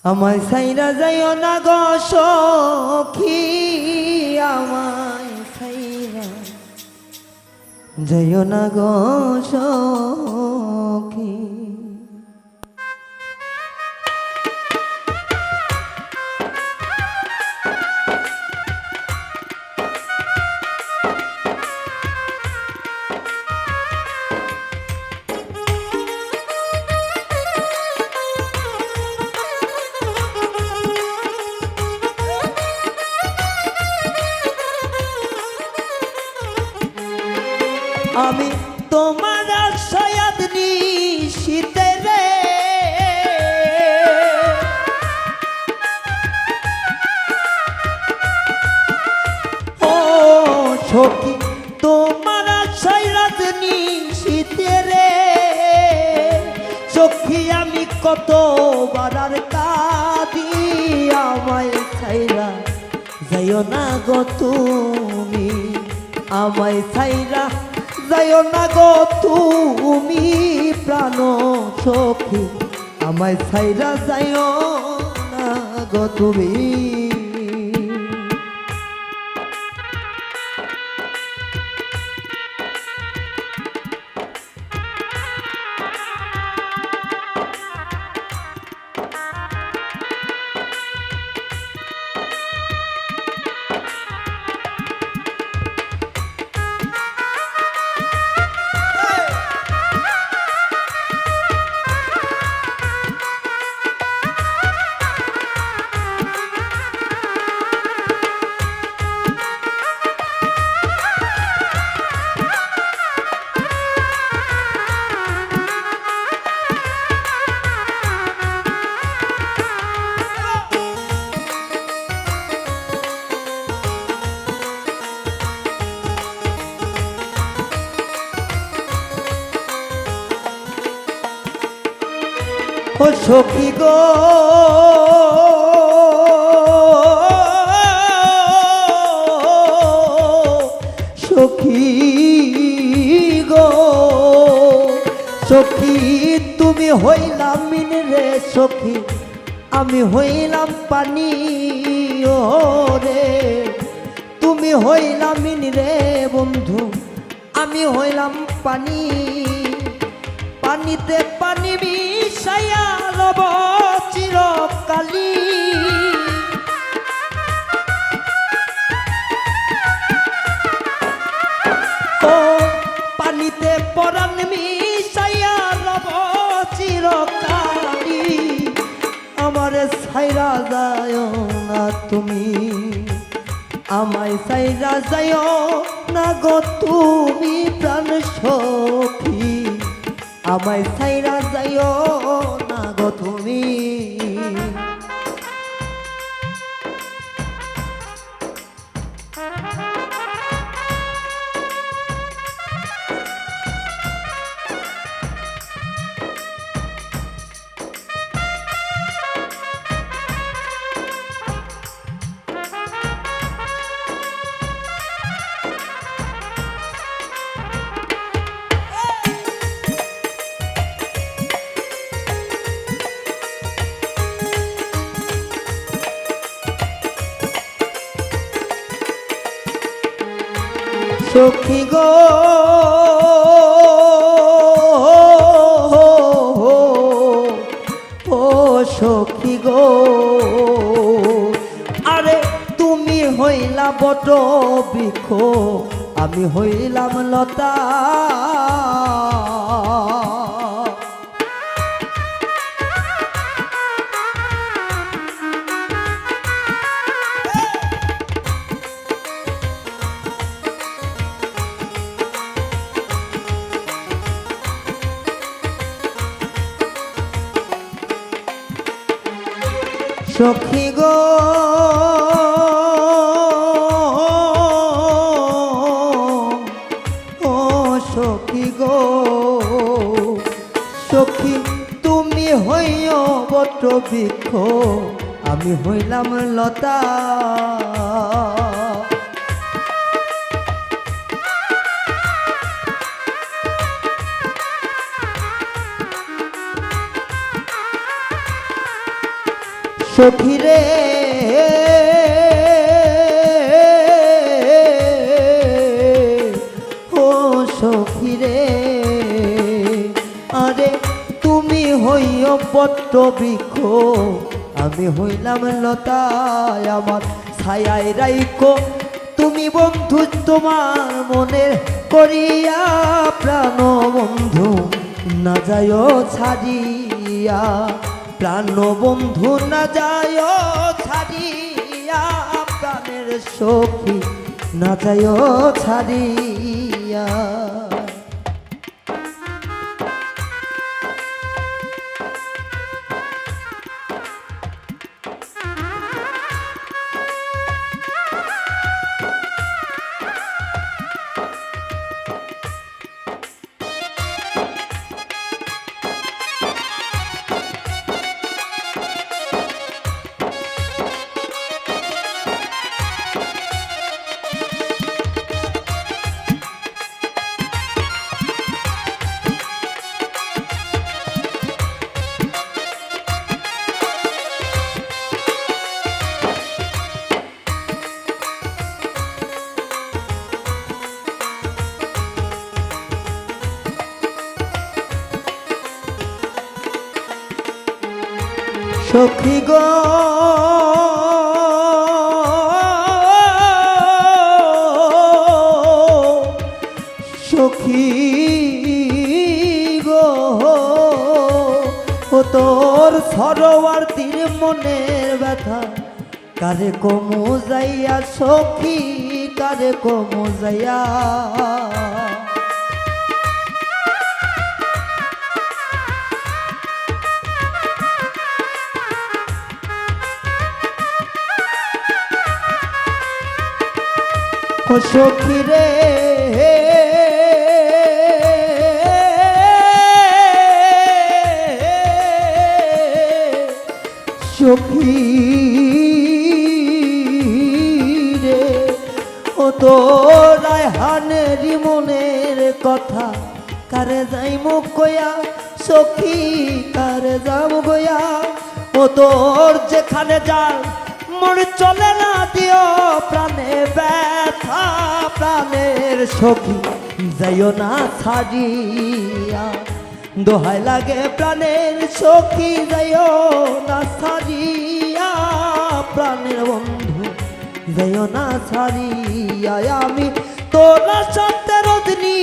আমায় সাইরা যাইও না গো সখী, আমায় সাইরা যাইও না গো সখী। আমি তোমার আশায়াদ নিশিতে রে, ও সখী তোমার আশায়াদ নিশিতে রে, সখী আমি কতবার আর কাঁদি, আমায় ছাইরা যাইও না গো তুমি, আমায় ছাইরা যাইও না গো তুমি প্রাণ সখী, আমায় ছাইরা যাইও না গো তুমি। ও সখী গো সখী গো, সখী তুমি হইলাম মিন রে সখী, আমি হইলাম পানি ও রে, তুমি হইলাম মিন রে বন্ধু, আমি হইলাম পানি, পানিতে পানি মিশাইয়া রব চিরকালী, ও পানিতে পরাণ মিশাইয়া রব চিরকালী, আমারে ছাইরা যাইও না তুমি, আমায় ছাইরা যাইও না গো তুমি প্রাণ সখী, আমায় ছাইরা যাইও না গো তুমি। সখী গো ও সখী গো, আরে তুমি হইলা বট বৃক্ষ, আমি হইলাম লতা, সখী গো ও সখী গো, সখী তুমি হইও বট বৃক্ষ, আমি হইলাম লতা, সখী রে ও সখী রে আরে তুমি হইও বট্ট বৃক্ষ আমি হইলাম লতায় আমার ছায়ায় রাইখো তুমি বন্ধু তোমার মনের করিয়া প্রাণ বন্ধু না যায় ছাড়িয়া প্রাণ বন্ধু না যায় ছাড়িয়া প্রাণের সখী না যায় ছাড়িয়া সখী গো সখী গো ও তোর সরোয়ার তীর মনের ব্যথা কারে কমু যাইয়া সখী কারে কমু যাইয়া ও সখী রে সখী রে ও তোর রায়হানের মনের কথা কারে যাইমু কয়া সখী কারে যাম গয়া ও তোর যেখানে যার মোর চলে না দিও প্রাণে ব্যথা প্রাণের সখী যাইও না ছাড়িয়া দোহাই লাগে প্রাণের সখী যাইও না ছাড়িয়া প্রাণের বন্ধু যাইও না ছাড়িয়া আমি তোরা সত্যে রোদনি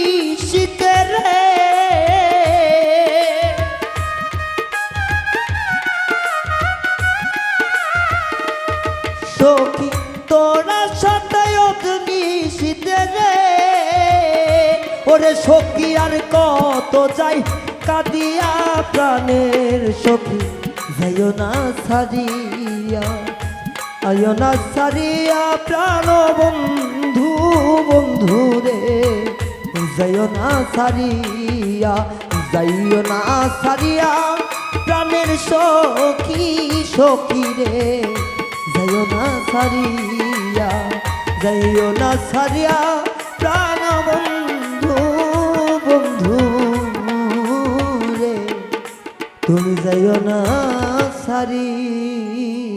শীতে রে সখী তোরা সাথে অগ্নি শীতে রে ওরে সখী আর কত যাই কাঁদিয়া প্রাণের সখী যাইও না ছাড়িয়া আইও না ছাড়িয়া প্রাণ বন্ধু বন্ধু রে যাইও না ছাড়িয়া যাইও না ছাড়িয়া প্রাণের সখী সখী রে যাইও না ছাড়িয়া যাইও না ছাড়িয়া প্রাণ বন্ধু বন্ধু রে তুমি যাইও না ছাড়িয়া